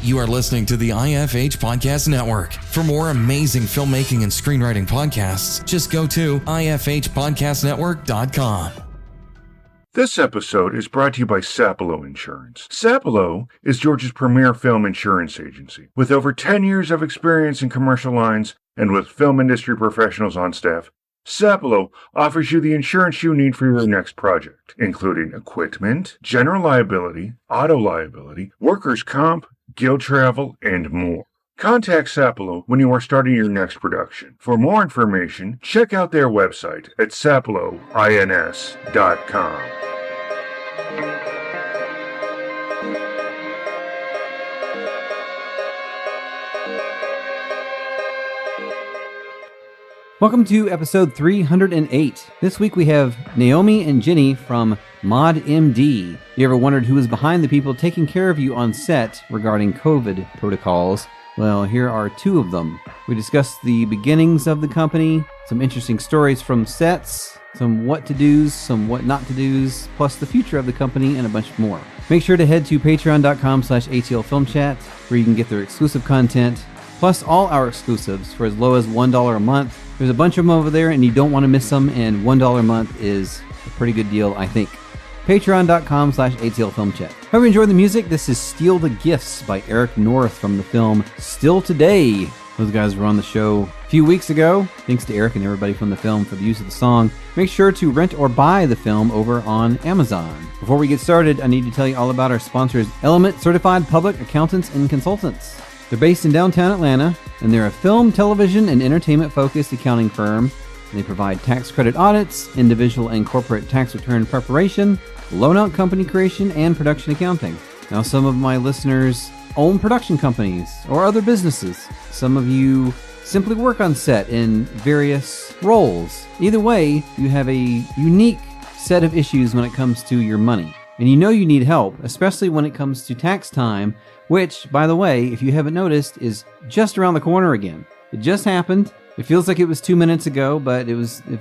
You are listening to the IFH Podcast Network. For more amazing filmmaking and screenwriting podcasts, just go to ifhpodcastnetwork.com. This episode is brought to you by Sapelo Insurance. Sapelo is Georgia's premier film insurance agency. With over 10 years of experience in commercial lines and with film industry professionals on staff, Sapelo offers you the insurance you need for your next project, including equipment, general liability, auto liability, workers' comp, guild travel, and more. Contact Sapelo when you are starting your next production. For more information, check out their website at sapeloins.com. Welcome to episode 308. This week we have Naomi and Jenny from ModMD. You ever wondered who is behind the people taking care of you on set regarding COVID protocols? Well, here are two of them. We discussed the beginnings of the company, some interesting stories from sets, some what to do's, some what not to do's, plus the future of the company and a bunch more. Make sure to head to patreon.com/ATLFilmChat where you can get their exclusive content, plus all our exclusives for as low as $1 a month. There's a bunch of them over there and you don't want to miss them, and $1 a month is a pretty good deal, I think. Patreon.com/ATLFilmChat. Hope you enjoyed the music. This is Steal the Gifts by Eric North from the film Still Today. Those guys were on the show a few weeks ago. Thanks to Eric and everybody from the film for the use of the song. Make sure to rent or buy the film over on Amazon. Before we get started, I need to tell you all about our sponsors, Element Certified Public Accountants and Consultants. They're based in downtown Atlanta, and they're a film, television, and entertainment-focused accounting firm. They provide tax credit audits, individual and corporate tax return preparation, loan-out company creation, and production accounting. Now, some of my listeners own production companies or other businesses. Some of you simply work on set in various roles. Either way, you have a unique set of issues when it comes to your money. And you know you need help, especially when it comes to tax time, which, by the way, if you haven't noticed, is just around the corner again. It just happened. It feels like it was 2 minutes ago, but it was, a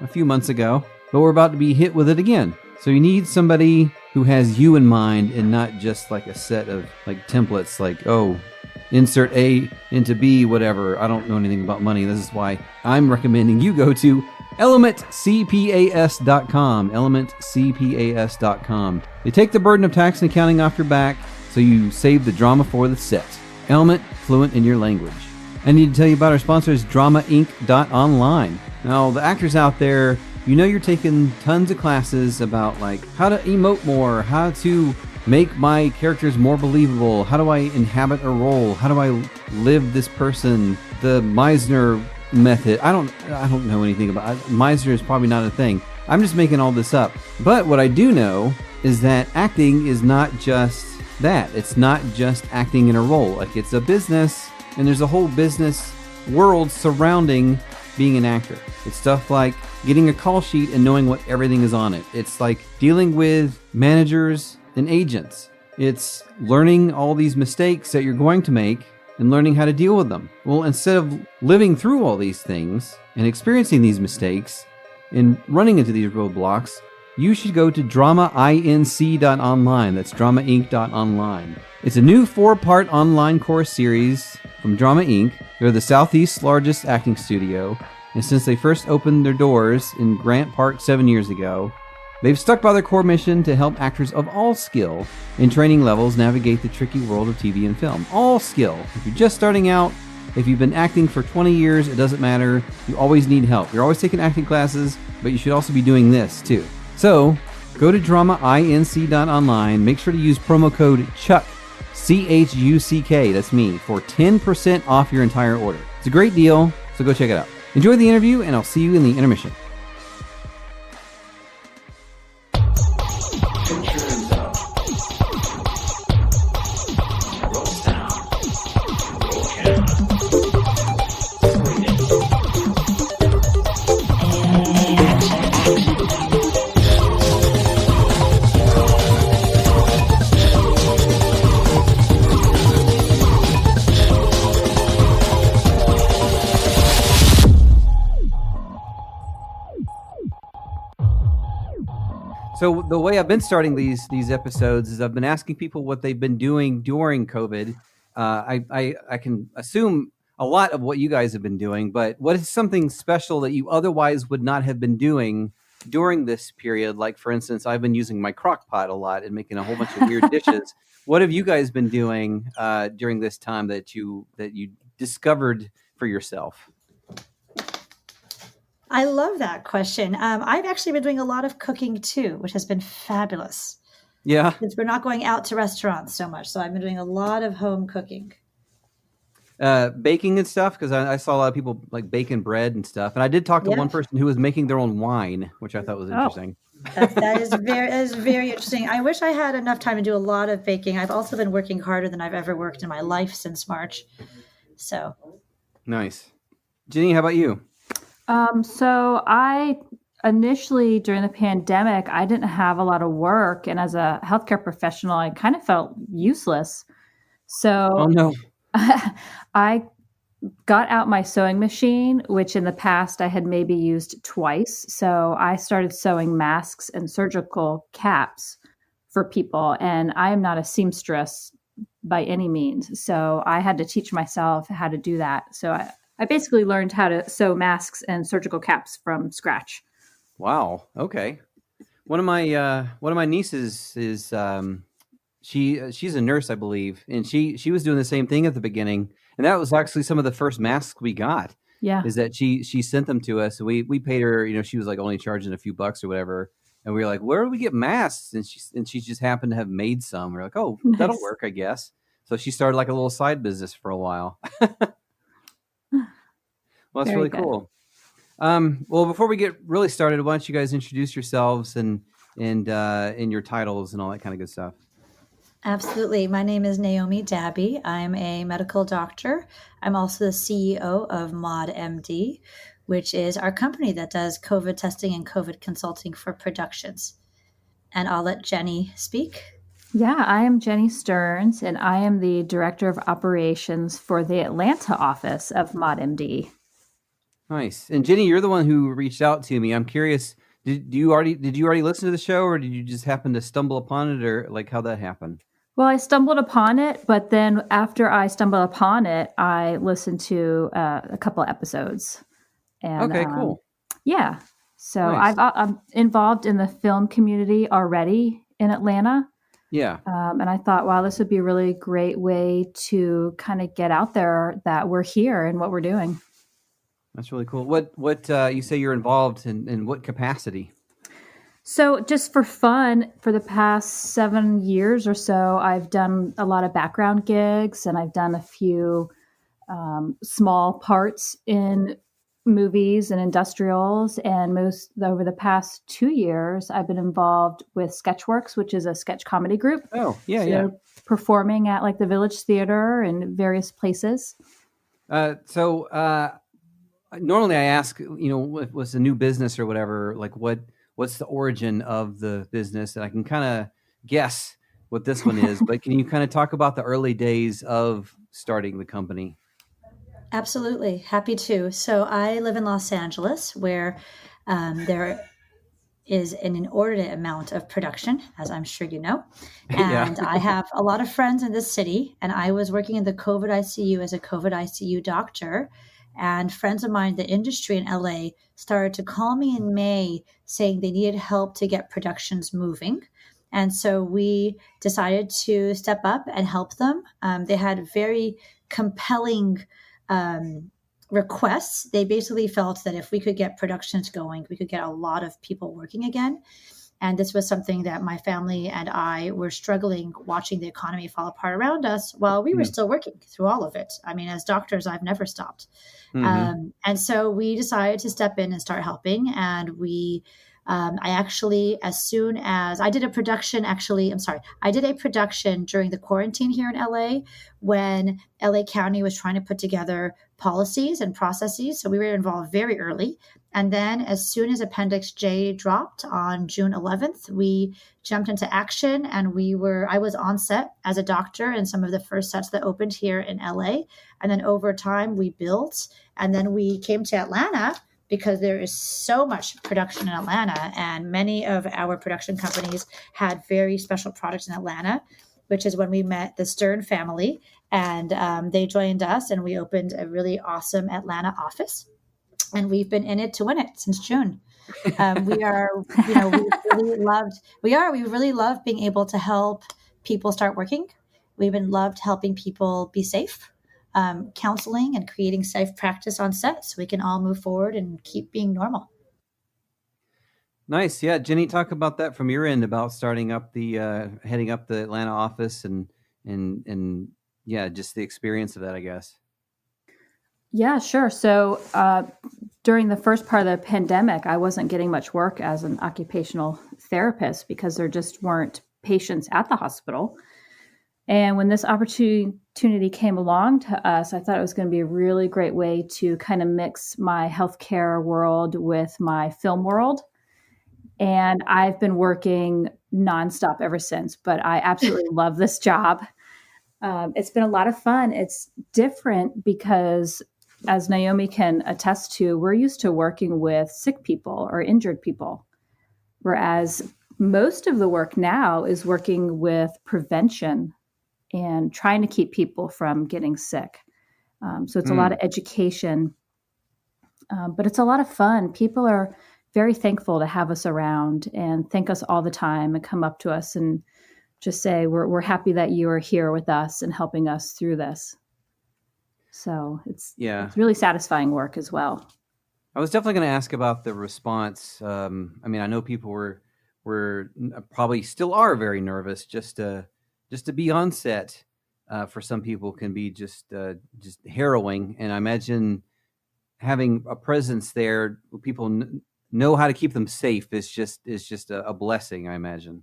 few months ago. But we're about to be hit with it again. So you need somebody who has you in mind and not just like a set of like templates like, oh, insert A into B, whatever. I don't know anything about money. This is why I'm recommending you go to elementcpas.com. elementcpas.com. They take the burden of tax and accounting off your back, so you save the drama for the set. Element, fluent in your language. I need to tell you about our sponsors, dramainc.online. Now, the actors out there, you know you're taking tons of classes about like how to emote more, how to make my characters more believable, how do I inhabit a role, how do I live this person, the Meisner method. I don't know anything about it. Meisner is probably not a thing. I'm just making all this up. But what I do know is that acting is not just that. It's not just acting in a role. Like, it's a business, and there's a whole business world surrounding being an actor. It's stuff like getting a call sheet and knowing what everything is on it. It's like dealing with managers and agents. It's learning all these mistakes that you're going to make and learning how to deal with them. Well, instead of living through all these things and experiencing these mistakes and running into these roadblocks, you should go to dramainc.online. That's dramainc.online. It's a new 4-part online course series from Drama Inc. They're the Southeast's largest acting studio, and since they first opened their doors in Grant Park 7 years ago, they've stuck by their core mission to help actors of all skill and training levels navigate the tricky world of TV and film. All skill. If you're just starting out, if you've been acting for 20 years, it doesn't matter. You always need help. You're always taking acting classes, but you should also be doing this too. So, go to dramainc.online. Make sure to use promo code CHUCK, CHUCK, that's me, for 10% off your entire order. It's a great deal, so go check it out. Enjoy the interview, and I'll see you in the intermission. So the way I've been starting these episodes is I've been asking people what they've been doing during COVID. I can assume a lot of what you guys have been doing, but what is something special that you otherwise would not have been doing during this period? Like, for instance, I've been using my crock pot a lot and making a whole bunch of weird dishes. What have you guys been doing during this time that you discovered for yourself? I love that question. I've actually been doing a lot of cooking too, which has been fabulous. Yeah. Since we're not going out to restaurants so much. So I've been doing a lot of home cooking. Baking and stuff, because I saw a lot of people like baking bread and stuff. And I did talk to one person who was making their own wine, which I thought was interesting. That is very interesting. I wish I had enough time to do a lot of baking. I've also been working harder than I've ever worked in my life since March. So nice. Jenny, how about you? So I initially during the pandemic, I didn't have a lot of work. And as a healthcare professional, I kind of felt useless. So oh, no. I got out my sewing machine, which in the past I had maybe used twice. So I started sewing masks and surgical caps for people. And I am not a seamstress by any means. So I had to teach myself how to do that. So I basically learned how to sew masks and surgical caps from scratch. Wow. Okay. One of my nieces is she's a nurse, I believe, and she was doing the same thing at the beginning, and that was actually some of the first masks we got. Yeah. Is that she sent them to us. We paid her, she was like only charging a few bucks or whatever, and we were like, where do we get masks? And she just happened to have made some. We're like, oh, nice. That'll work, I guess. So she started like a little side business for a while. Well, that's really cool. Well, before we get really started, why don't you guys introduce yourselves and your titles and all that kind of good stuff? Absolutely. My name is Naomi Dabby. I'm a medical doctor. I'm also the CEO of ModMD, which is our company that does COVID testing and COVID consulting for productions. And I'll let Jenny speak. Yeah, I am Jenny Stearns, and I am the Director of Operations for the Atlanta office of ModMD. Nice. And Jenny, you're the one who reached out to me. I'm curious, did you already listen to the show, or did you just happen to stumble upon it, or like how that happened? Well, I stumbled upon it, but then after I stumbled upon it, I listened to a couple episodes. And, okay, cool. Yeah. So nice. I'm involved in the film community already in Atlanta. Yeah. And I thought, wow, this would be a really great way to kind of get out there that we're here and what we're doing. That's really cool. What you say you're involved in what capacity? So just for fun, for the past 7 years or so, I've done a lot of background gigs, and I've done a few small parts in movies and industrials. And most over the past 2 years, I've been involved with Sketchworks, which is a sketch comedy group. Oh, yeah, so yeah. Performing at like the Village Theater and various places. Normally I ask, what's a new business or whatever, like what's the origin of the business? And I can kind of guess what this one is, but can you kind of talk about the early days of starting the company? Absolutely. Happy to. So I live in Los Angeles, where there is an inordinate amount of production, as I'm sure you know. And I have a lot of friends in this city, and I was working in the COVID ICU as a COVID ICU doctor. And friends of mine in the industry in LA started to call me in May saying they needed help to get productions moving. And so we decided to step up and help them. They had very compelling requests. They basically felt that if we could get productions going, we could get a lot of people working again. And this was something that my family and I were struggling watching the economy fall apart around us while we were still working through all of it. I mean, as doctors, I've never stopped. Mm-hmm. And so we decided to step in and start helping. And I actually, as soon as I did a production during the quarantine here in LA when LA County was trying to put together policies and processes. So we were involved very early. And then as soon as Appendix J dropped on June 11th, we jumped into action, and I was on set as a doctor in some of the first sets that opened here in LA. And then over time we built, and then we came to Atlanta because there is so much production in Atlanta, and many of our production companies had very special products in Atlanta, which is when we met the Stearns family, and they joined us, and we opened a really awesome Atlanta office, and we've been in it to win it since June. We are, we really love being able to help people start working. We've been loved helping people be safe, counseling and creating safe practice on set so we can all move forward and keep being normal. Nice. Yeah. Jenny, talk about that from your end about starting up heading up the Atlanta office and yeah, just the experience of that, I guess. Yeah, sure. So during the first part of the pandemic, I wasn't getting much work as an occupational therapist because there just weren't patients at the hospital. And when this opportunity came along to us, I thought it was going to be a really great way to kind of mix my healthcare world with my film world. And I've been working nonstop ever since, but I absolutely love this job. It's been a lot of fun. It's different because, as Naomi can attest to, we're used to working with sick people or injured people, whereas most of the work now is working with prevention and trying to keep people from getting sick. So it's a lot of education, but it's a lot of fun. People are very thankful to have us around and thank us all the time and come up to us and just say, we're happy that you are here with us and helping us through this. So it's really satisfying work as well. I was definitely going to ask about the response. I mean, I know people were probably still are very nervous just to be on set. For some people can be just harrowing. And I imagine having a presence there, people know how to keep them safe is just a blessing, I imagine.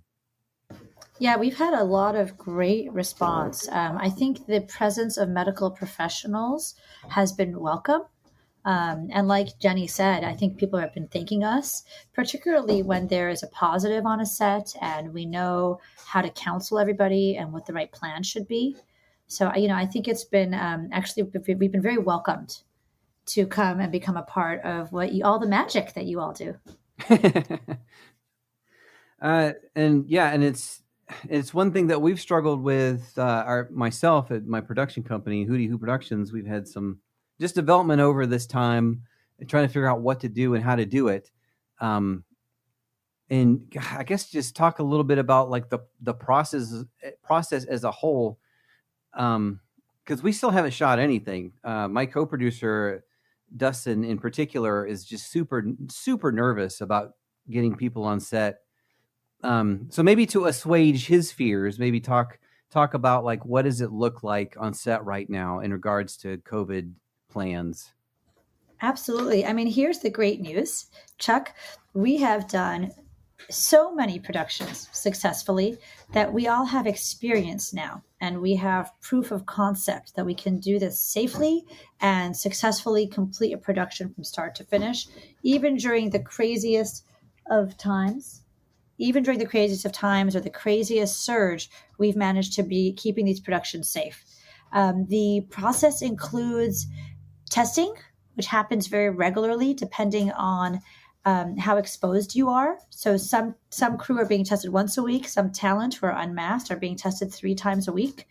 Yeah, we've had a lot of great response. I think the presence of medical professionals has been welcome. And like Jenny said, I think people have been thanking us, particularly when there is a positive on a set and we know how to counsel everybody and what the right plan should be. So, I think it's been we've been very welcomed to come and become a part of all the magic that you all do. And it's one thing that we've struggled with myself at my production company, Hootie Who Productions. We've had some just development over this time and trying to figure out what to do and how to do it. And I guess just talk a little bit about like the process as a whole. Because we still haven't shot anything. My co-producer, Dustin in particular, is just super, super nervous about getting people on set. So maybe to assuage his fears, maybe talk about like, what does it look like on set right now in regards to COVID plans? Absolutely. I mean, here's the great news, Chuck. We have done so many productions successfully that we all have experience now, and we have proof of concept that we can do this safely and successfully complete a production from start to finish, even during the craziest of times. Even during the craziest of times or the craziest surge, we've managed to be keeping these productions safe. The process includes testing, which happens very regularly depending on how exposed you are. So some crew are being tested once a week. Some talent who are unmasked are being tested 3 times a week.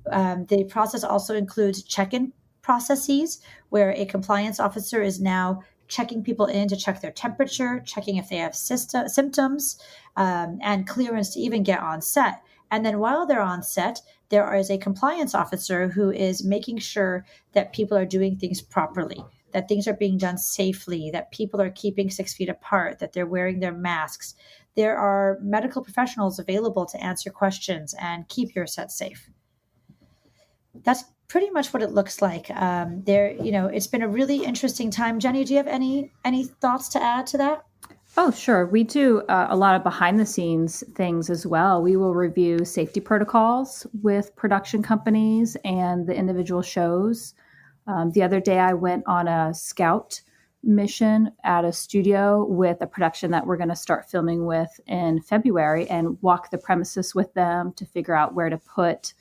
The process also includes check-in processes where a compliance officer is now checking people in to check their temperature, checking if they have symptoms, and clearance to even get on set. And then while they're on set, there is a compliance officer who is making sure that people are doing things properly, that things are being done safely, that people are keeping 6 feet apart, that they're wearing their masks. There are medical professionals available to answer questions and keep your set safe. That's pretty much what it looks like. It's been a really interesting time. Jenny, do you have any thoughts to add to that? Oh, sure. We do a lot of behind the scenes things as well. We will review safety protocols with production companies and the individual shows. The other day I went on a scout mission at a studio with a production that we're going to start filming with in February and walk the premises with them to figure out where to put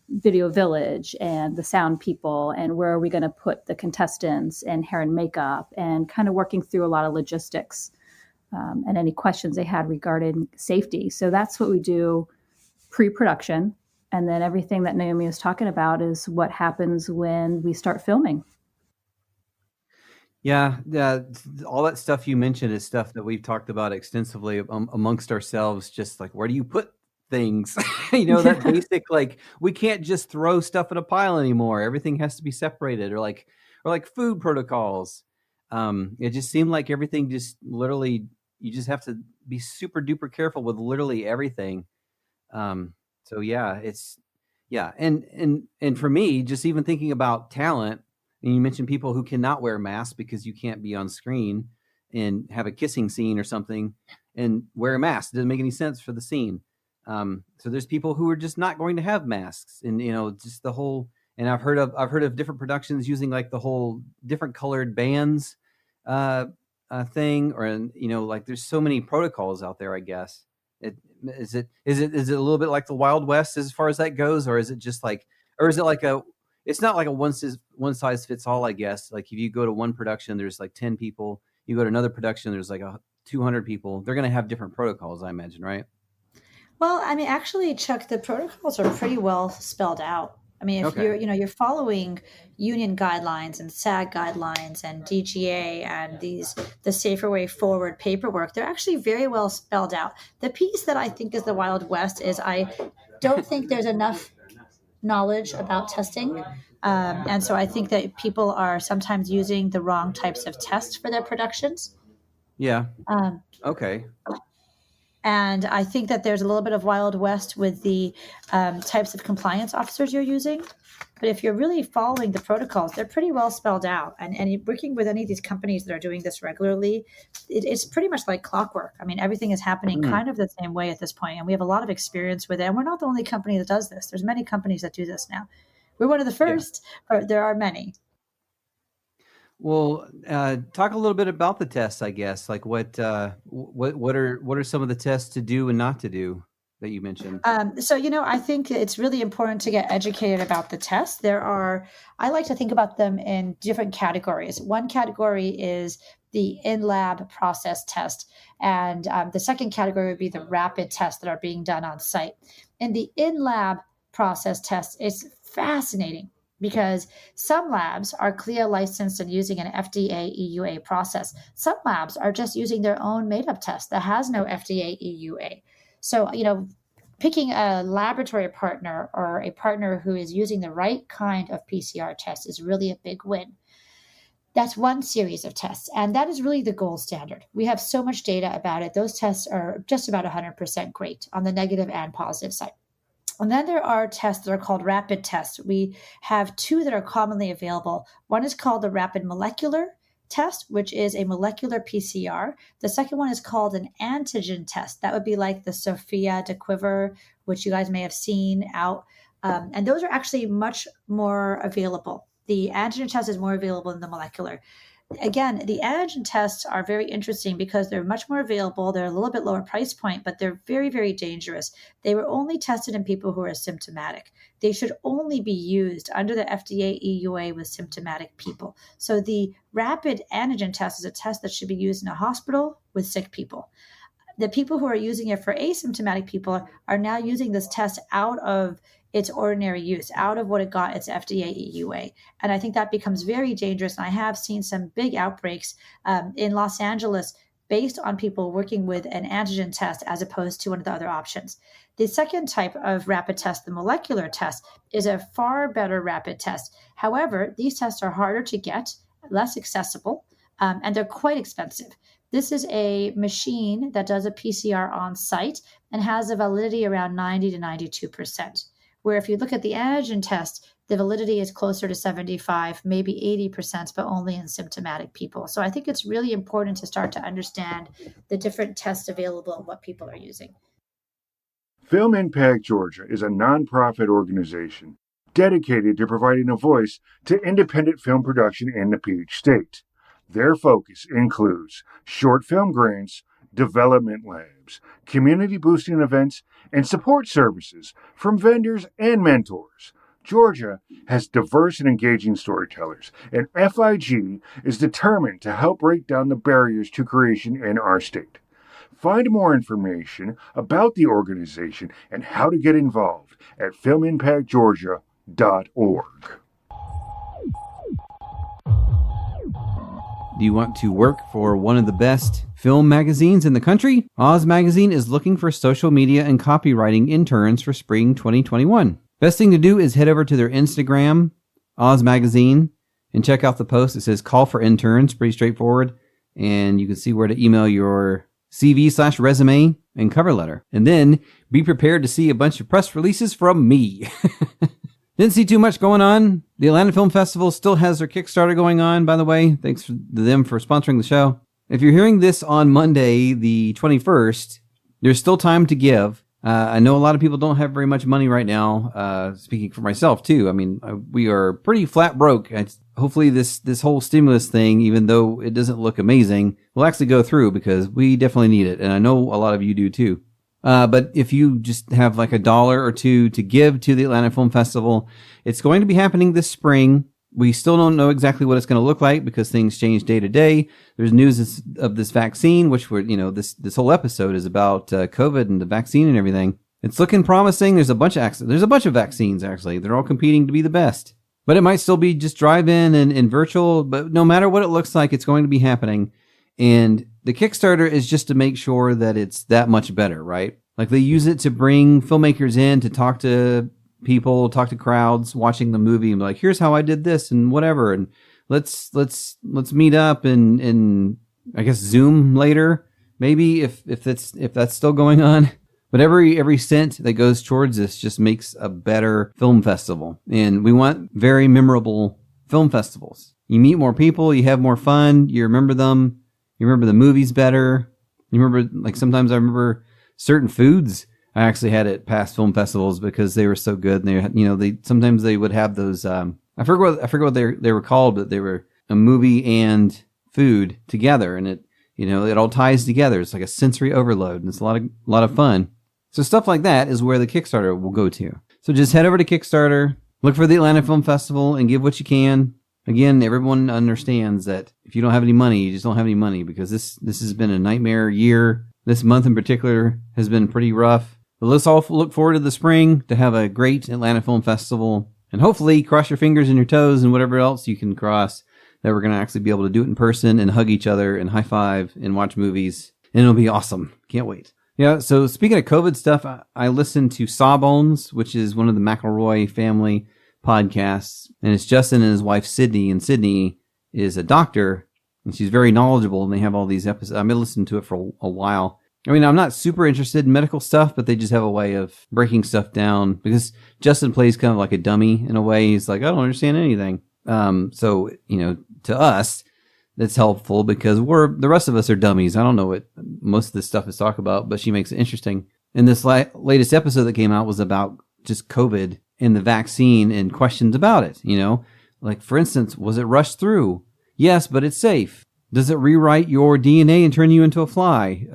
Video Village and the sound people, and where are we going to put the contestants and hair and makeup, and kind of working through a lot of logistics and any questions they had regarding safety. So that's what we do pre-production. And then everything that Naomi was talking about is what happens when we start filming. Yeah, all that stuff you mentioned is stuff that we've talked about extensively amongst ourselves, just like, where do you put things? That basic, like, we can't just throw stuff in a pile anymore. Everything has to be separated, or like food protocols. It just seemed like everything just literally, you just have to be super duper careful with literally everything. So yeah, and for me, just even thinking about talent, and you mentioned people who cannot wear masks because you can't be on screen and have a kissing scene or something and wear a mask. It doesn't make any sense for the scene. So there's people who are just not going to have masks, and just the whole. And I've heard of different productions using like the whole different colored bands thing, or like there's so many protocols out there. I guess is it a little bit like the Wild West as far as that goes, or is it just like, or is it like it's not like a one size fits all, I guess. Like if you go to one production, there's like 10 people. You go to another production, there's like 200 people. They're going to have different protocols, I imagine, right? Well, I mean, actually, Chuck, the protocols are pretty well spelled out. I mean, if you're following union guidelines and SAG guidelines and DGA and the Safer Way Forward paperwork, they're actually very well spelled out. The piece that I think is the Wild West is I don't think there's enough knowledge about testing. And so I think that people are sometimes using the wrong types of tests for their productions. Yeah. Okay. And I think that there's a little bit of Wild West with the types of compliance officers you're using. But if you're really following the protocols, they're pretty well spelled out. And working with any of these companies that are doing this regularly, it's pretty much like clockwork. I mean, everything is happening kind of the same way at this point. And we have a lot of experience with it. And we're not the only company that does this. There's many companies that do this now. We're one of the first, but there are many. Well, talk a little bit about the tests, I guess. Like what are some of the tests to do and not to do that you mentioned? So, I think it's really important to get educated about the tests. I like to think about them in different categories. One category is the in-lab process test. And the second category would be the rapid tests that are being done on site. And the in-lab process test is fascinating, because some labs are CLIA licensed and using an FDA EUA process. Some labs are just using their own made-up test that has no FDA EUA. So, picking a laboratory partner or a partner who is using the right kind of PCR test is really a big win. That's one series of tests, and that is really the gold standard. We have so much data about it. Those tests are just about 100% great on the negative and positive side. And then there are tests that are called rapid tests. We have two that are commonly available. One is called the rapid molecular test, which is a molecular PCR. The second one is called an antigen test. That would be like the Sofia de Quiver, which you guys may have seen out. And those are actually much more available. The antigen test is more available than the molecular. Again, the antigen tests are very interesting because they're much more available. They're a little bit lower price point, but they're very, very dangerous. They were only tested in people who are symptomatic. They should only be used under the FDA EUA with symptomatic people. So the rapid antigen test is a test that should be used in a hospital with sick people. The people who are using it for asymptomatic people are now using this test out of its ordinary use, out of what it got its FDA EUA. And I think that becomes very dangerous. And I have seen some big outbreaks in Los Angeles based on people working with an antigen test as opposed to one of the other options. The second type of rapid test, the molecular test, is a far better rapid test. However, these tests are harder to get, less accessible, and they're quite expensive. This is a machine that does a PCR on site and has a validity around 90 to 92%. Where if you look at the antigen test, the validity is closer to 75, maybe 80%, but only in symptomatic people. So I think it's really important to start to understand the different tests available and what people are using. Film Impact Georgia is a nonprofit organization dedicated to providing a voice to independent film production in the Peach State. Their focus includes short film grants, development labs, labs, community boosting events, and support services from vendors and mentors. Georgia has diverse and engaging storytellers, and FIG is determined to help break down the barriers to creation in our state. Find more information about the organization and how to get involved at filmimpactgeorgia.org. Do you want to work for one of the best film magazines in the country? Oz Magazine is looking for social media and copywriting interns for spring 2021. Best thing to do is head over to their Instagram, Oz Magazine, and check out the post. It says call for interns, pretty straightforward. And you can see where to email your CV/resume and cover letter. And then be prepared to see a bunch of press releases from me. Didn't see too much going on. The Atlanta Film Festival still has their Kickstarter going on, by the way. Thanks to them for sponsoring the show. If you're hearing this on Monday, the 21st, there's still time to give. I know a lot of people don't have very much money right now. Speaking for myself, too. I mean, we are pretty flat broke. Hopefully this whole stimulus thing, even though it doesn't look amazing, will actually go through because we definitely need it. And I know a lot of you do, too. But if you just have like $1 or $2 to give to the Atlanta Film Festival, it's going to be happening this spring. We still don't know exactly what it's going to look like because things change day to day. There's news of this vaccine, which this whole episode is about COVID and the vaccine and everything. It's looking promising. There's a bunch of vaccines actually. They're all competing to be the best. But it might still be just drive-in and virtual. But no matter what it looks like, it's going to be happening. And the Kickstarter is just to make sure that it's that much better, right? Like they use it to bring filmmakers in to talk to people, talk to crowds watching the movie and be like, here's how I did this and whatever. And let's meet up and I guess Zoom later, maybe if that's still going on. But every cent that goes towards this just makes a better film festival. And we want very memorable film festivals. You meet more people, you have more fun, you remember them, you remember the movies better. You remember, like sometimes I remember certain foods I actually had at past film festivals because they were so good. And they had, sometimes they would have those, I forget what they were called, but they were a movie and food together. And it all ties together. It's like a sensory overload and it's a lot of fun. So stuff like that is where the Kickstarter will go to. So just head over to Kickstarter, look for the Atlanta Film Festival and give what you can. Again, everyone understands that if you don't have any money, you just don't have any money because this has been a nightmare year. This month in particular has been pretty rough. But let's all look forward to the spring to have a great Atlanta Film Festival. And hopefully cross your fingers and your toes and whatever else you can cross that we're going to actually be able to do it in person and hug each other and high five and watch movies. And it'll be awesome. Can't wait. Yeah, so speaking of COVID stuff, I listened to Sawbones, which is one of the McElroy family podcasts. And it's Justin and his wife, Sydney. And Sydney is a doctor and she's very knowledgeable. And they have all these episodes. I've been listening to it for a while. I mean, I'm not super interested in medical stuff, but they just have a way of breaking stuff down because Justin plays kind of like a dummy in a way. He's like, I don't understand anything. So, to us, that's helpful because the rest of us are dummies. I don't know what most of this stuff is talk about, but she makes it interesting. And this latest episode that came out was about just COVID and the vaccine and questions about it. Like for instance, was it rushed through? Yes, but it's safe. Does it rewrite your DNA and turn you into a fly?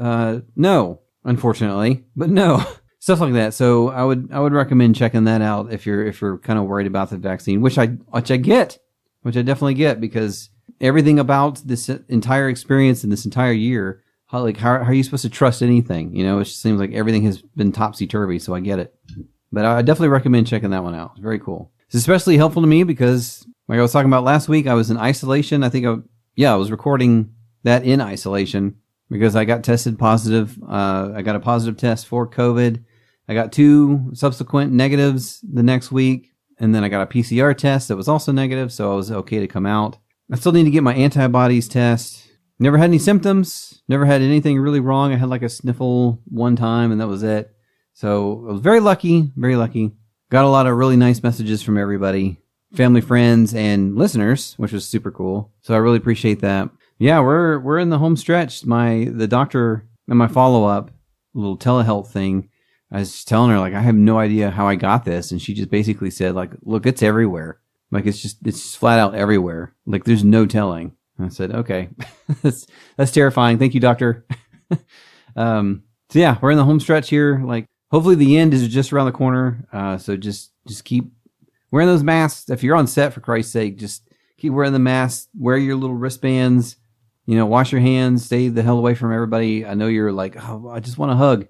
No, unfortunately, but no. Stuff like that. So I would recommend checking that out if you're kind of worried about the vaccine, which I definitely get because everything about this entire experience and this entire year, how are you supposed to trust anything? It just seems like everything has been topsy-turvy, so I get it. But I definitely recommend checking that one out. It's very cool. It's especially helpful to me because, like I was talking about last week, I was in isolation. I think I was recording that in isolation because I got tested positive. I got a positive test for COVID. I got 2 subsequent negatives the next week. And then I got a PCR test that was also negative. So I was okay to come out. I still need to get my antibodies test. Never had any symptoms. Never had anything really wrong. I had like a sniffle one time and that was it. So I was very lucky, very lucky. Got a lot of really nice messages from everybody. Family, friends, and listeners, which was super cool. So I really appreciate that. Yeah, we're in the home stretch. The doctor and my follow-up little telehealth thing, I was just telling her, like, I have no idea how I got this. And she just basically said, like, look, it's everywhere. Like, it's just flat out everywhere. Like, there's no telling. And I said, okay, that's terrifying. Thank you, doctor. So So yeah, we're in the home stretch here. Like, hopefully the end is just around the corner. So just keep wearing those masks. If you're on set, for Christ's sake, just keep wearing the masks. Wear your little wristbands. Wash your hands. Stay the hell away from everybody. I know you're like, oh, I just want a hug.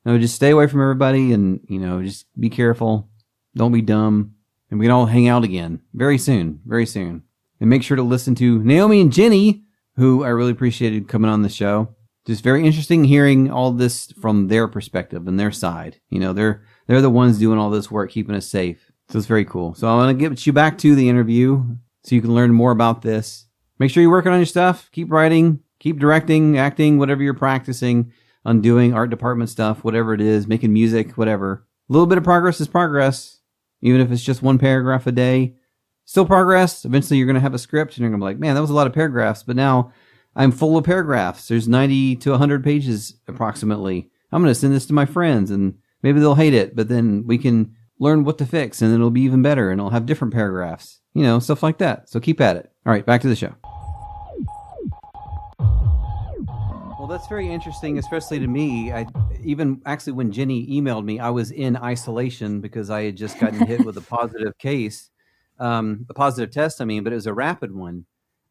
No, just stay away from everybody, and just be careful. Don't be dumb, and we can all hang out again very soon, very soon. And make sure to listen to Naomi and Jenny, who I really appreciated coming on the show. Just very interesting hearing all this from their perspective and their side. They're the ones doing all this work, keeping us safe. So it's very cool. So I want to get you back to the interview so you can learn more about this. Make sure you're working on your stuff. Keep writing, keep directing, acting, whatever you're practicing on doing, art department stuff, whatever it is, making music, whatever. A little bit of progress is progress, even if it's just one paragraph a day. Still progress. Eventually you're going to have a script and you're going to be like, man, that was a lot of paragraphs, but now I'm full of paragraphs. There's 90 to 100 pages approximately. I'm going to send this to my friends and maybe they'll hate it, but then we can learn what to fix and then it'll be even better and it'll have different paragraphs, stuff like that. So keep at it. All right, back to the show. Well, that's very interesting, especially to me. Even actually when Jenny emailed me, I was in isolation because I had just gotten hit with a positive case, a positive test, but it was a rapid one.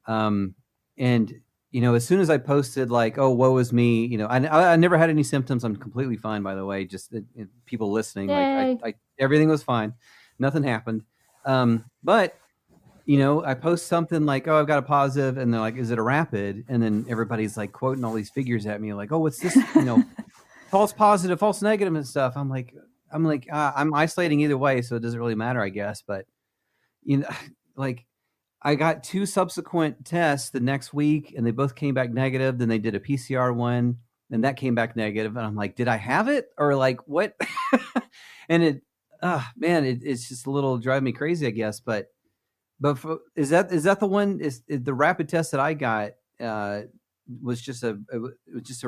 And as soon as I posted like, oh, woe is me, I never had any symptoms. I'm completely fine, by the way. Just people listening, Yay. like everything was fine. Nothing happened. But, I post something like, oh, I've got a positive. And they're like, is it a rapid? And then everybody's like quoting all these figures at me like, oh, what's this, false positive, false negative and stuff. I'm like, I'm isolating either way. So it doesn't really matter, I guess. But, I got 2 subsequent tests the next week and they both came back negative. Then they did a PCR one and that came back negative. And I'm like, did I have it or like what? And it's just a little driving me crazy, I guess. But is that the one? Is the rapid test that I got was just a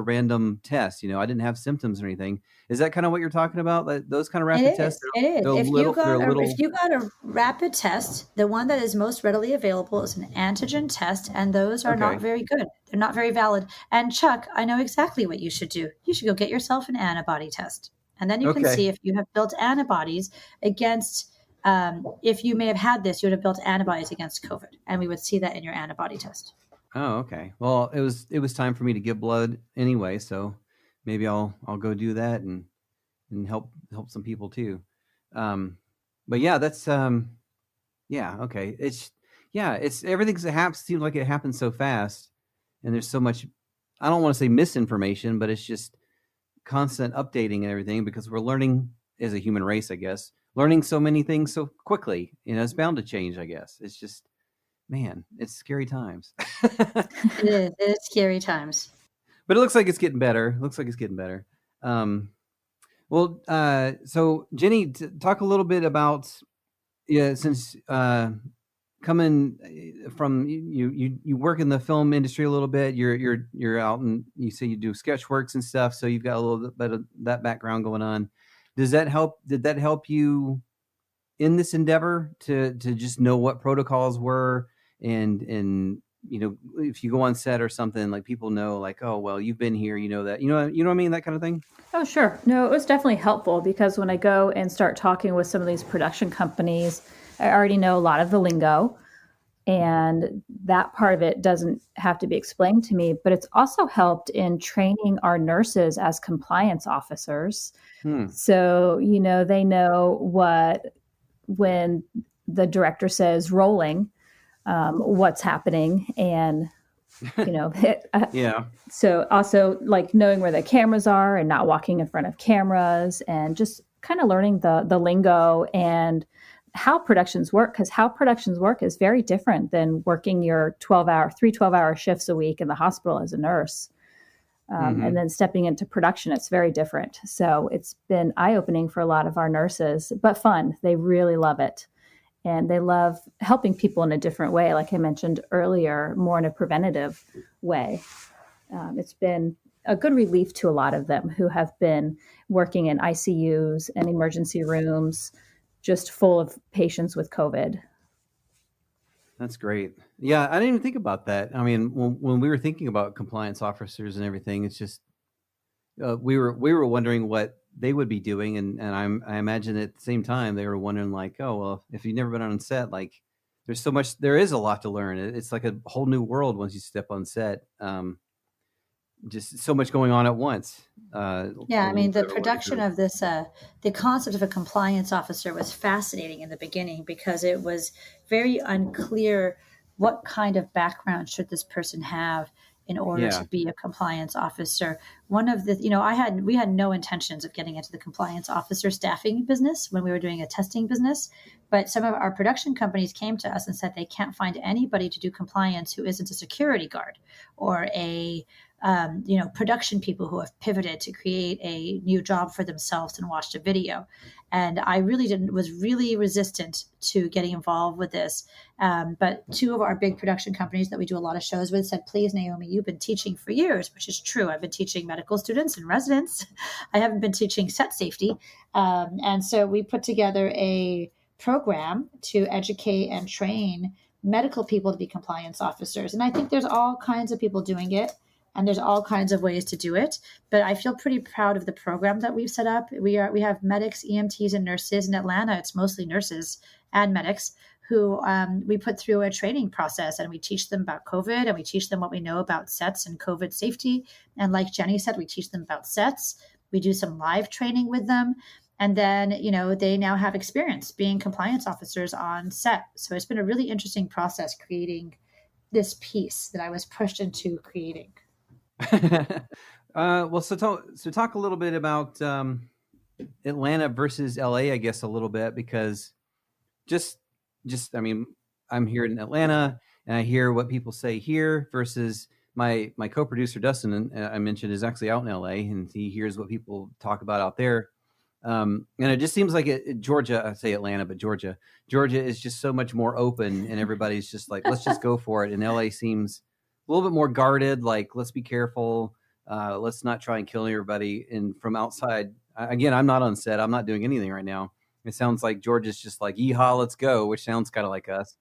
random test? I didn't have symptoms or anything. Is that kind of what you're talking about? Those kind of rapid tests? It is. If you got a rapid test, the one that is most readily available is an antigen test, and those are not very good. They're not very valid. And Chuck, I know exactly what you should do. You should go get yourself an antibody test, and then you can see if you have built antibodies against. If you may have had this, you would have built antibodies against COVID, and we would see that in your antibody test. Oh, okay. Well, it was time for me to give blood anyway, so maybe I'll go do that and help some people too. But yeah, that's okay. It's everything's seems like it happens so fast, and there's so much. I don't want to say misinformation, but it's just constant updating and everything because we're learning as a human race, I guess. Learning so many things so quickly, it's bound to change, I guess. It's just, man, it's scary times. It is. It is scary times. But it looks like it's getting better. So Jenny, talk a little bit about, since coming from you work in the film industry a little bit. You're out and you say you do sketch works and stuff. So you've got a little bit of that background going on. Does that help? Did that help you in this endeavor to just know what protocols were and if you go on set or something, like people know like, oh, well, you've been here, that, you know what I mean? That kind of thing. Oh, sure. No, it was definitely helpful because when I go and start talking with some of these production companies, I already know a lot of the lingo and that part of it doesn't have to be explained to me, but it's also helped in training our nurses as compliance officers. So, they know when the director says rolling, what's happening and, yeah. So also like knowing where the cameras are and not walking in front of cameras and just kind of learning the lingo and how productions work, because how productions work is very different than working your 12-hour shifts a week in the hospital as a nurse. And then stepping into production, it's very different. So it's been eye-opening for a lot of our nurses, but fun. They really love it. And they love helping people in a different way, like I mentioned earlier, more in a preventative way. It's been a good relief to a lot of them who have been working in ICUs and emergency rooms, just full of patients with COVID. That's great. Yeah, I didn't even think about that. I mean, when we were thinking about compliance officers and everything, it's just, we were wondering what they would be doing, and I imagine at the same time they were wondering like, oh well, if you've never been on set, like there is a lot to learn. It's like a whole new world once you step on set. Just so much going on at once. Yeah, I mean, the production of this, the concept of a compliance officer was fascinating in the beginning because it was very unclear what kind of background should this person have in order to be a compliance officer. One of the, we had no intentions of getting into the compliance officer staffing business when we were doing a testing business, but some of our production companies came to us and said they can't find anybody to do compliance who isn't a security guard or a production people who have pivoted to create a new job for themselves and watched a video. And I was really resistant to getting involved with this. But two of our big production companies that we do a lot of shows with said, please, Naomi, you've been teaching for years, which is true. I've been teaching medical students and residents. I haven't been teaching set safety. And so we put together a program to educate and train medical people to be compliance officers. And I think there's all kinds of people doing it. And there's all kinds of ways to do it. But I feel pretty proud of the program that we've set up. We have medics, EMTs, and nurses in Atlanta. It's mostly nurses and medics who we put through a training process, and we teach them about COVID, and we teach them what we know about sets and COVID safety. And like Jenny said, we teach them about sets. We do some live training with them. And then, they now have experience being compliance officers on set. So it's been a really interesting process creating this piece that I was pushed into creating. So talk a little bit about Atlanta versus LA, I guess, a little bit, because I mean, I'm here in Atlanta and I hear what people say here versus my co-producer Dustin, and I mentioned, is actually out in LA, and he hears what people talk about out there. And it just seems like Georgia, I say Atlanta, but Georgia is just so much more open, and everybody's just like, let's just go for it. And LA seems a little bit more guarded, like, let's be careful. Let's not try and kill everybody. And from outside, again, I'm not on set. I'm not doing anything right now. It sounds like Georgia's just like, yeehaw, let's go, which sounds kind of like us.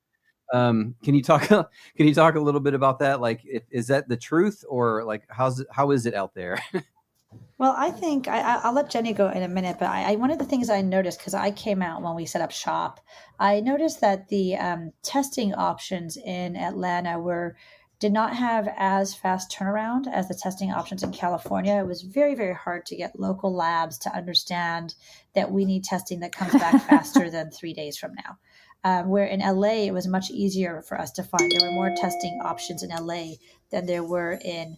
Can you talk a little bit about that? Like, is that the truth, or like, how is it out there? Well, I think I'll let Jenny go in a minute, but one of the things I noticed, because I came out when we set up shop, I noticed that the testing options in Atlanta did not have as fast turnaround as the testing options in California. It was very, very hard to get local labs to understand that we need testing that comes back faster than 3 days from now. Where in LA, it was much easier for us to find. There were more testing options in LA than there were in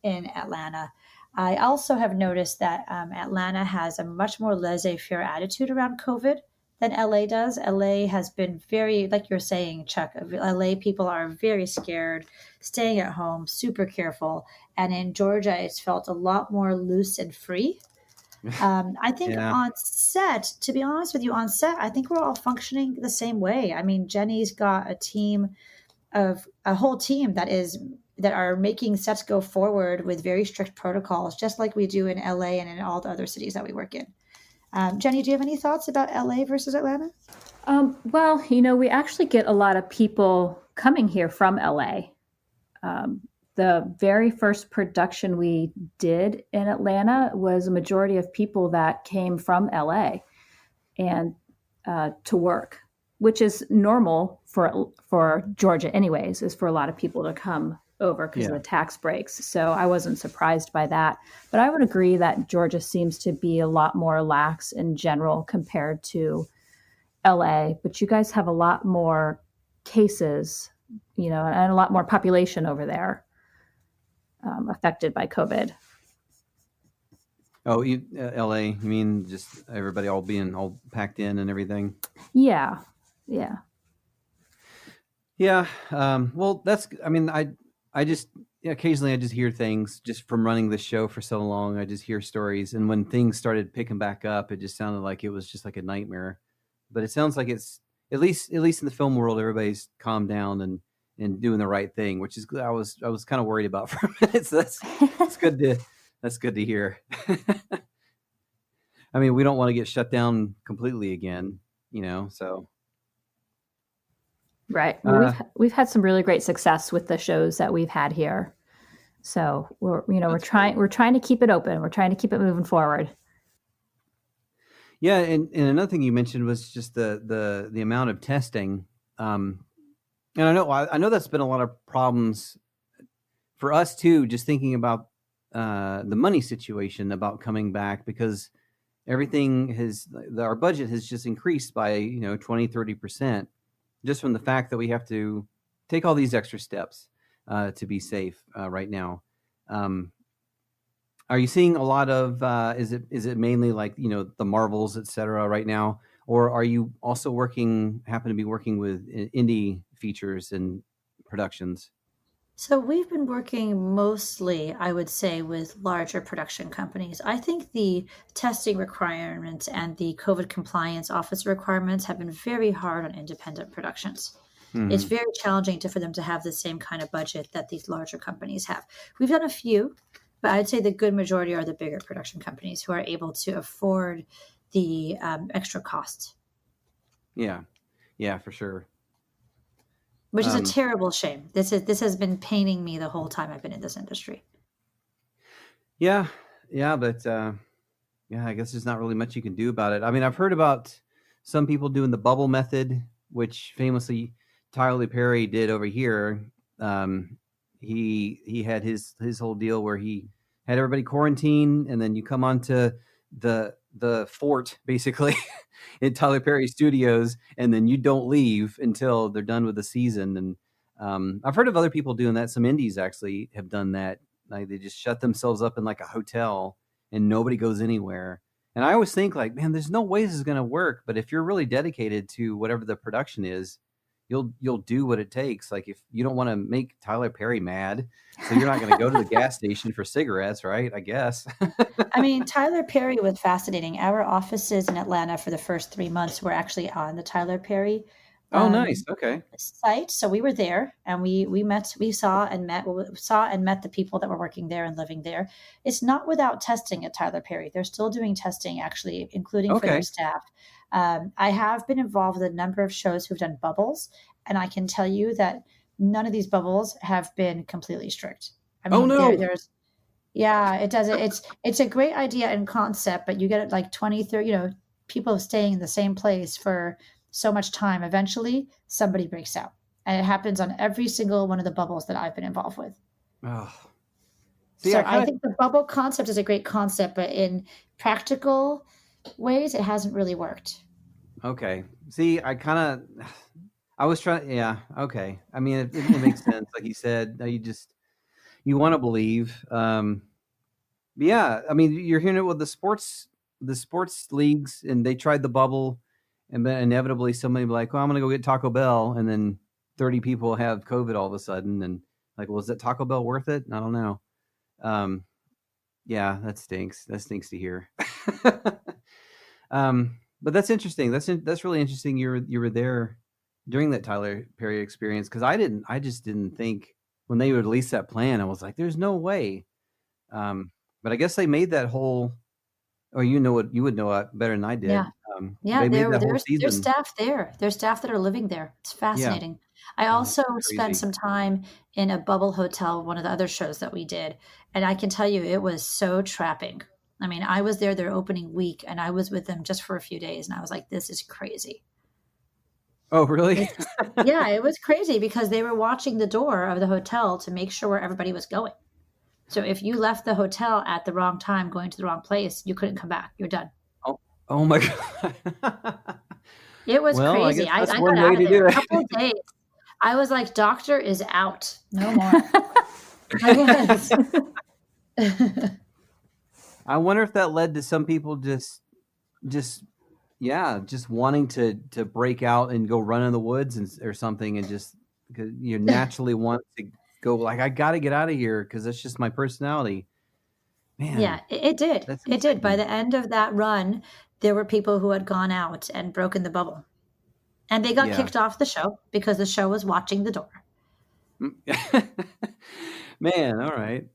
Atlanta. I also have noticed that Atlanta has a much more laissez-faire attitude around COVID than LA does. LA has been very, like you're saying, Chuck, LA people are very scared, staying at home, super careful. And in Georgia, it's felt a lot more loose and free. I think on set, to be honest with you, I think we're all functioning the same way. I mean, Jenny's got a whole team that are making sets go forward with very strict protocols, just like we do in LA and in all the other cities that we work in. Jenny, do you have any thoughts about LA versus Atlanta? Well, we actually get a lot of people coming here from LA. The very first production we did in Atlanta was a majority of people that came from LA and to work, which is normal for Georgia anyways, is for a lot of people to come over because of the tax breaks. So I wasn't surprised by that. But I would agree that Georgia seems to be a lot more lax in general compared to LA. But you guys have a lot more cases, and a lot more population over there affected by COVID. Oh, LA, you mean just everybody all being all packed in and everything? Yeah. Well, I just occasionally I just hear things just from running the show for so long. I just hear stories, and when things started picking back up, it just sounded like it was just like a nightmare. But it sounds like it's at least in the film world, everybody's calmed down and doing the right thing, which is I was kind of worried about for a minute. So that's good to hear. I mean, we don't want to get shut down completely again, so. Right. Well, we've had some really great success with the shows that we've had here. So we're trying to keep it open. We're trying to keep it moving forward. Yeah, and another thing you mentioned was just the amount of testing. And I know that's been a lot of problems for us too, just thinking about the money situation about coming back, because our budget has just increased by 20-30% just from the fact that we have to take all these extra steps to be safe right now. Are you seeing a lot of is it mainly like the Marvels, etc. right now, or are you also happen to be working with indie features and productions? So we've been working mostly, I would say, with larger production companies. I think the testing requirements and the COVID compliance office requirements have been very hard on independent productions. It's very challenging for them to have the same kind of budget that these larger companies have. We've done a few, but I'd say the good majority are the bigger production companies who are able to afford the extra costs. Yeah, for sure. Which is a terrible shame. This has been paining me the whole time I've been in this industry. Yeah, but I guess there's not really much you can do about it. I mean, I've heard about some people doing the bubble method, which famously Tyler Perry did over here. He had his whole deal where he had everybody quarantine, and then you come onto the fort basically in Tyler Perry Studios, and then you don't leave until they're done with the season. And I've heard of other people doing that. Some indies actually have done that. Like they just shut themselves up in like a hotel and nobody goes anywhere. And I always think like, man, there's no way this is going to work. But if you're really dedicated to whatever the production is, you'll do what it takes. Like if you don't want to make Tyler Perry mad, so you're not going to go to the gas station for cigarettes, right? I guess. I mean, Tyler Perry was fascinating. Our offices in Atlanta for the first 3 months were actually on the Tyler Perry nice. Okay. site. So we were there, and we saw and met the people that were working there and living there. It's not without testing at Tyler Perry. They're still doing testing, actually, including for their staff. I have been involved with a number of shows who've done bubbles, and I can tell you that none of these bubbles have been completely strict. I mean, it doesn't. It's a great idea and concept, but you get it like 20, 30, people staying in the same place for so much time. Eventually, somebody breaks out, and it happens on every single one of the bubbles that I've been involved with. Oh. See, I think the bubble concept is a great concept, but in practical ways, it hasn't really worked. Okay. See, I was trying. Yeah. Okay. I mean, it makes sense. Like you said, you want to believe. Yeah. I mean, you're hearing it with the sports leagues, and they tried the bubble, and then inevitably somebody will be like, well, I'm going to go get Taco Bell. And then 30 people have COVID all of a sudden. And like, well, is that Taco Bell worth it? I don't know. Yeah, that stinks. That stinks to hear. But that's interesting. That's really interesting. You were there during that Tyler Perry experience. Cause I just didn't think when they released that plan, I was like, there's no way. But I guess they made that whole, or you would know it better than I did. Yeah. There's staff there. There's staff that are living there. It's fascinating. Yeah. I also spent some time in a bubble hotel, one of the other shows that we did. And I can tell you, it was so trapping. I mean, I was there their opening week, and I was with them just for a few days. And I was like, this is crazy. Oh, really? Yeah, it was crazy because they were watching the door of the hotel to make sure where everybody was going. So if you left the hotel at the wrong time, going to the wrong place, you couldn't come back. You're done. Oh my God. It was crazy. I got out of there a couple of days. I was like, doctor is out. No more. I was. I wonder if that led to some people just wanting to break out and go run in the woods or something, and just because you naturally want to go like, I got to get out of here because that's just my personality. Man, yeah, it did. It did. By the end of that run, there were people who had gone out and broken the bubble, and they got kicked off the show because the show was watching the door. Man, all right.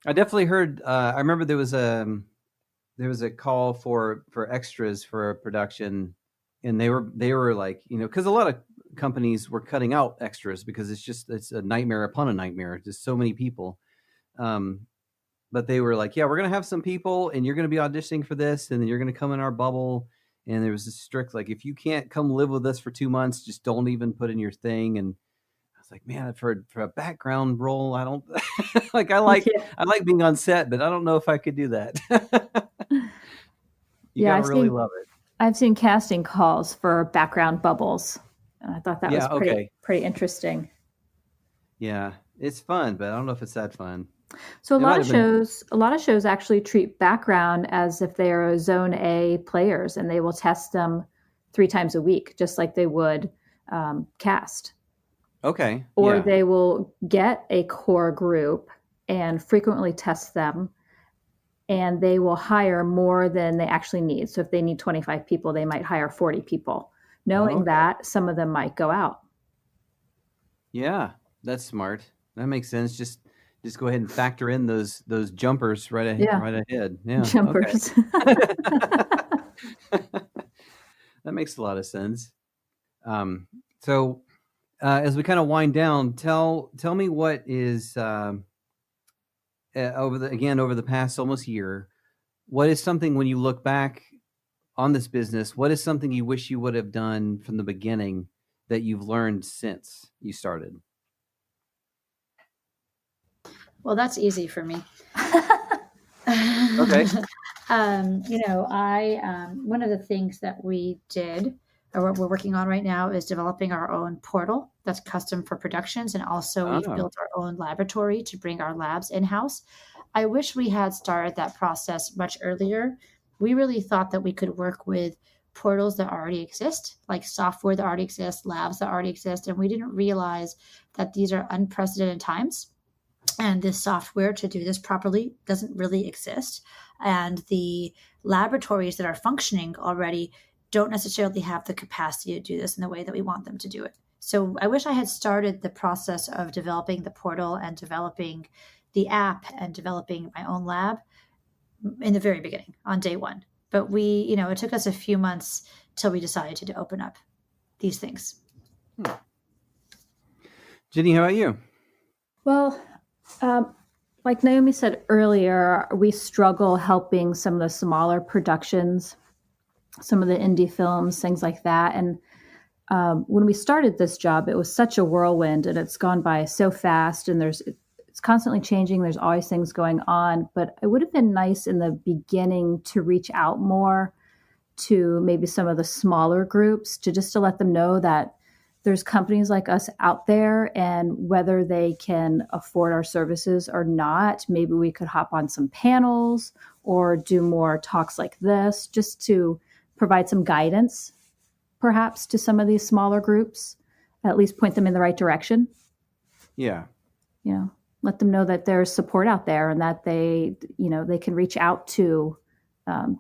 I definitely heard. I remember there was a call for extras for a production, and they were like, because a lot of companies were cutting out extras because it's a nightmare upon a nightmare. Just so many people. but they were like, yeah, we're going to have some people and you're going to be auditioning for this. And then you're going to come in our bubble. And there was this strict, like, if you can't come live with us for 2 months, just don't even put in your thing. And I was like, man, for a background role, I don't like, I like being on set, but I don't know if I could do that. You gotta really love it. I've seen casting calls for background bubbles. And I thought that was pretty interesting. Yeah, it's fun, but I don't know if it's that fun. So a lot of shows actually treat background as if they are Zone A players, and they will test them 3 times a week, just like they would cast. Okay. Or they will get a core group and frequently test them, and they will hire more than they actually need. So if they need 25 people, they might hire 40 people, knowing that some of them might go out. Yeah, that's smart. That makes sense. Just go ahead and factor in those jumpers right ahead. Yeah, jumpers. Okay. That makes a lot of sense. So as we kind of wind down, tell me what is over the past almost year, what is something when you look back on this business, what is something you wish you would have done from the beginning that you've learned since you started? Well, that's easy for me. Okay. One of the things that we did, or what we're working on right now, is developing our own portal that's custom for productions. And also we've built our own laboratory to bring our labs in-house. I wish we had started that process much earlier. We really thought that we could work with portals that already exist, like software that already exists, labs that already exist. And we didn't realize that these are unprecedented times. And this software to do this properly doesn't really exist. And the laboratories that are functioning already don't necessarily have the capacity to do this in the way that we want them to do it. So I wish I had started the process of developing the portal and developing the app and developing my own lab in the very beginning on day one. But it took us a few months till we decided to open up these things. Jenny, how about you? Well, like Naomi said earlier, we struggle helping some of the smaller productions, some of the indie films, things like that. And when we started this job, it was such a whirlwind, and it's gone by so fast, and it's constantly changing. There's always things going on, but it would have been nice in the beginning to reach out more to maybe some of the smaller groups, to let them know that there's companies like us out there, and whether they can afford our services or not, maybe we could hop on some panels or do more talks like this, just to provide some guidance, perhaps, to some of these smaller groups, at least point them in the right direction. Yeah. Let them know that there's support out there, and that they can reach out to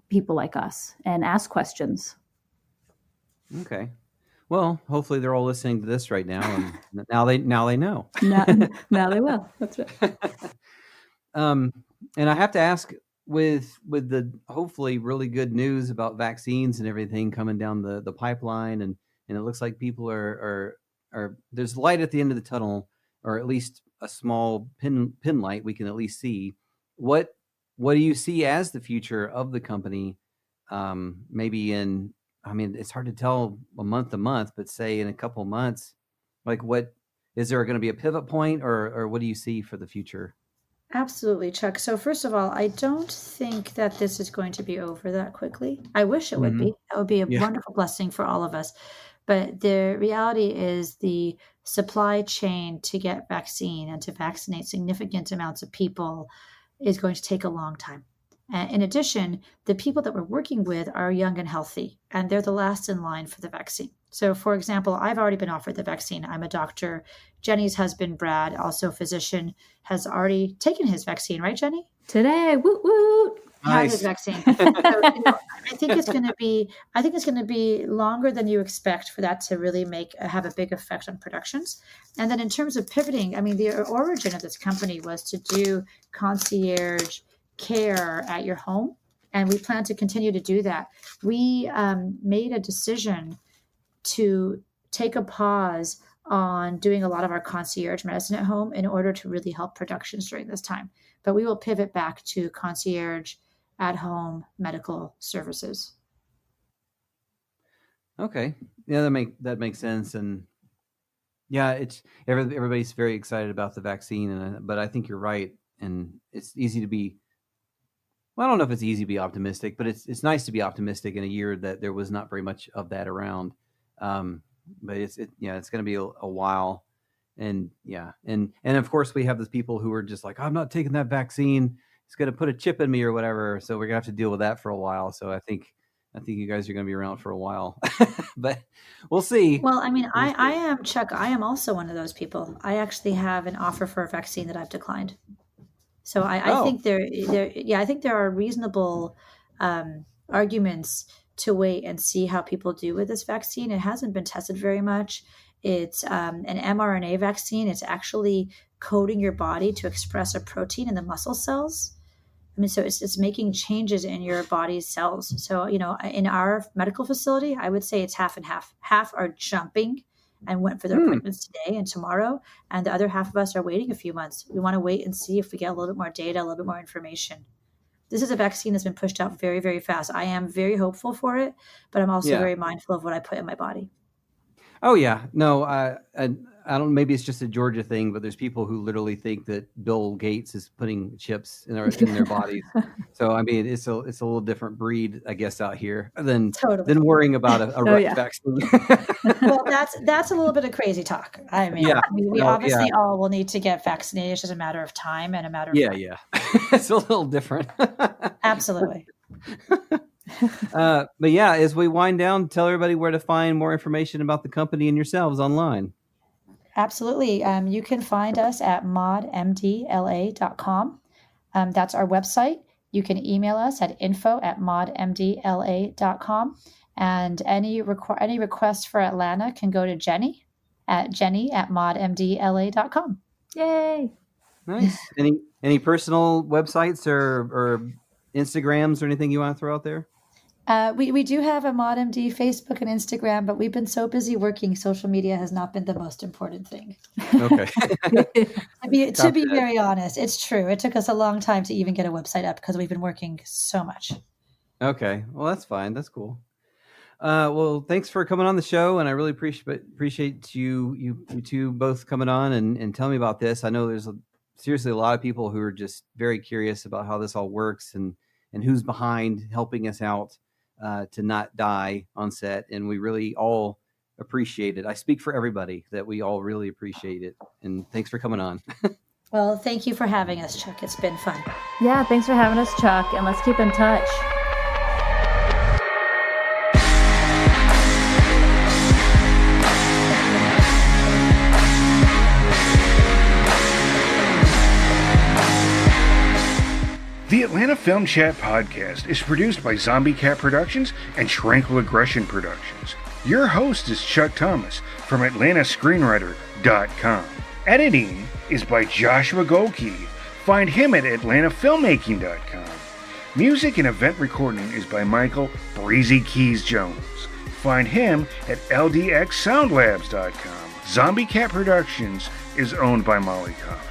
people like us and ask questions. Okay. Well, hopefully they're all listening to this right now, and now they know. Now they will. That's right. And I have to ask, with the hopefully really good news about vaccines and everything coming down the pipeline, and it looks like people are there's light at the end of the tunnel, or at least a small pin light we can at least see. What do you see as the future of the company? Maybe it's hard to tell a month to month, but say in a couple months, like, what is there going to be a pivot point, or what do you see for the future? Absolutely, Chuck. So first of all, I don't think that this is going to be over that quickly. I wish it would be. That would be a wonderful blessing for all of us. But the reality is the supply chain to get vaccine and to vaccinate significant amounts of people is going to take a long time. In addition, the people that we're working with are young and healthy, and they're the last in line for the vaccine. So, for example, I've already been offered the vaccine. I'm a doctor. Jenny's husband, Brad, also a physician, has already taken his vaccine, right, Jenny? Today, woot woot. Nice. His vaccine. So, I think it's going to be longer than you expect for that to really have a big effect on productions. And then in terms of pivoting, the origin of this company was to do concierge care at your home, and we plan to continue to do that. We made a decision to take a pause on doing a lot of our concierge medicine at home in order to really help productions during this time. But we will pivot back to concierge at home medical services. Okay. Yeah, that makes sense. And yeah, it's everybody's very excited about the vaccine, but I think you're right. And it's easy to be, well, I don't know if it's easy to be optimistic, but it's nice to be optimistic in a year that there was not very much of that around. But it's going to be a while. And yeah. And of course we have those people who are just like, I'm not taking that vaccine. It's going to put a chip in me or whatever. So we're gonna have to deal with that for a while. So I think you guys are going to be around for a while, but we'll see. Well, I mean, I am, Chuck, I am also one of those people. I actually have an offer for a vaccine that I've declined. So I think I think there are reasonable arguments to wait and see how people do with this vaccine. It hasn't been tested very much. It's an mRNA vaccine. It's actually coding your body to express a protein in the muscle cells. I mean, so it's making changes in your body's cells. So, in our medical facility, I would say it's half and half. Half are jumping and went for their appointments today and tomorrow. And the other half of us are waiting a few months. We want to wait and see if we get a little bit more data, a little bit more information. This is a vaccine that's been pushed out very, very fast. I am very hopeful for it, but I'm also very mindful of what I put in my body. Oh yeah, no, I don't. Maybe it's just a Georgia thing, but there's people who literally think that Bill Gates is putting chips in their bodies. So I mean, it's a little different breed, I guess, out here than worrying about a vaccine. Well, that's a little bit of crazy talk. I mean, we obviously all will need to get vaccinated. It's just a matter of time and a matter of time. It's a little different. Absolutely. But yeah, as we wind down, tell everybody where to find more information about the company and yourselves online. Absolutely. You can find us at modmdla.com. That's our website. You can email us at info@modmdla.com. And any requests for Atlanta can go to Jenny at modmdla.com. Yay. Nice. Any personal websites or Instagrams or anything you want to throw out there? We do have a ModMD Facebook and Instagram, but we've been so busy working, social media has not been the most important thing. Okay. to be very honest, it's true. It took us a long time to even get a website up because we've been working so much. Okay. Well, that's fine. That's cool. Well, thanks for coming on the show, and I really appreciate you two both coming on and telling me about this. I know there's seriously a lot of people who are just very curious about how this all works and who's behind helping us out to not die on set. And we really all appreciate it. I speak for everybody that we all really appreciate it. And thanks for coming on. Well, thank you for having us, Chuck. It's been fun. Yeah, thanks for having us, Chuck. And let's keep in touch. The Atlanta Film Chat podcast is produced by Zombie Cat Productions and Tranquil Aggression Productions. Your host is Chuck Thomas from AtlantaScreenwriter.com. Editing is by Joshua Golke. Find him at AtlantaFilmmaking.com. Music and event recording is by Michael Breezy Keys Jones. Find him at LDXSoundLabs.com. Zombie Cat Productions is owned by Molly Coffee.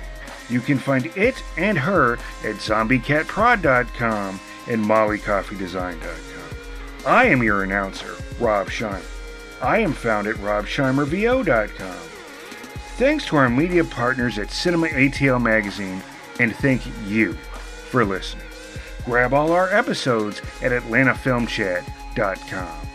You can find it and her at ZombieCatProd.com and MollyCoffeeDesign.com. I am your announcer, Rob Scheimer. I am found at RobScheimerVO.com. Thanks to our media partners at Cinema ATL Magazine, and thank you for listening. Grab all our episodes at AtlantaFilmChat.com.